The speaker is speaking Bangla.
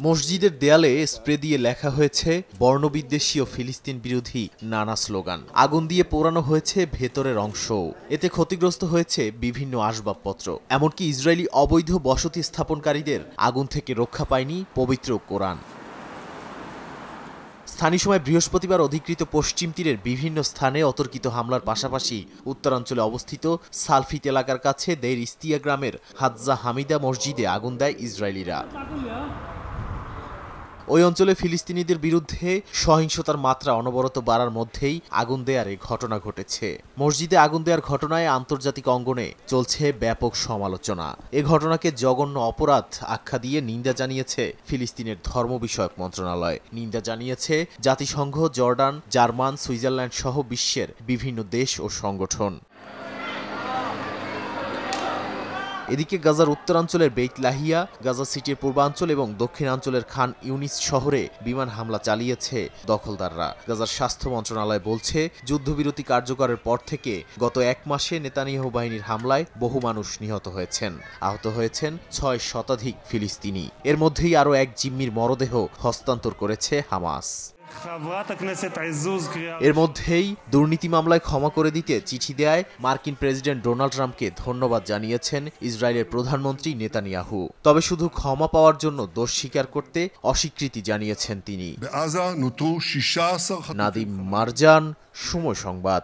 মসজিদের দেয়ালে স্প্রে দিয়ে লেখা হয়েছে বর্ণবিদ্বেষী ও ফিলিস্তিন বিরোধী নানা স্লোগান। আগুন দিয়ে পোড়ানো হয়েছে ভেতরের অংশও। এতে ক্ষতিগ্রস্ত হয়েছে বিভিন্ন আসবাবপত্র। এমনকি ইসরায়েলি অবৈধ বসতি স্থাপনকারীদের আগুন থেকে রক্ষা পায়নি পবিত্র কোরআন। স্থানীয় সময় বৃহস্পতিবার অধিকৃত পশ্চিম তীরের বিভিন্ন স্থানে অতর্কিত হামলার পাশাপাশি উত্তরাঞ্চলে অবস্থিত সালফিত এলাকার কাছে দেইর ইস্তিয়া গ্রামের হাজ্জা হামিদা মসজিদে আগুন দেয় ইসরায়েলিরা। ওই অঞ্চলে ফিলিস্তিনিদের বিরুদ্ধে সহিংসতার মাত্রা অনবরত বাড়ার মধ্যেই আগুন দেয়ার এই ঘটনা ঘটেছে। মসজিদে আগুন দেওয়ার ঘটনায় আন্তর্জাতিক অঙ্গনে চলছে ব্যাপক সমালোচনা। এ ঘটনাকে জঘন্য অপরাধ আখ্যা দিয়ে নিন্দা জানিয়েছে ফিলিস্তিনের ধর্ম বিষয়ক মন্ত্রণালয়। নিন্দা জানিয়েছে জাতিসংঘ, জর্ডান, জার্মান, সুইজারল্যান্ড সহ বিশ্বের বিভিন্ন দেশ ও সংগঠন। এদিকে গাজার উত্তরাঞ্চলের বেইত লাহিয়া, গাজা সিটির পূর্বাঞ্চল এবং দক্ষিণাঞ্চলের খান ইউনিস শহরে বিমান হামলা চালিয়েছে দখলদাররা। গাজার স্বাস্থ্য মন্ত্রণালয় বলছে, যুদ্ধবিরতি কার্যকরের পর থেকে গত এক মাসে নেতানিয়াহু বাহিনীর হামলায় বহু মানুষ নিহত হয়েছেন। আহত হয়েছেন ৬ শতাধিক ফিলিস্তিনি। এর মধ্যেই আরও এক জিম্মির মরদেহ হস্তান্তর করেছে হামাস। এর মধ্যেই দুর্নীতি মামলায় ক্ষমা করে দিতে চিঠি দেয় মার্কিন প্রেসিডেন্ট ডোনাল্ড ট্রাম্পকে ধন্যবাদ জানিয়েছেন ইসরায়েলের প্রধানমন্ত্রী নেতানিয়াহু। তবে শুধু ক্ষমা পাওয়ার জন্য দোষ স্বীকার করতে অস্বীকৃতি জানিয়েছেন তিনি। নাদিম মারজান, সময় সংবাদ।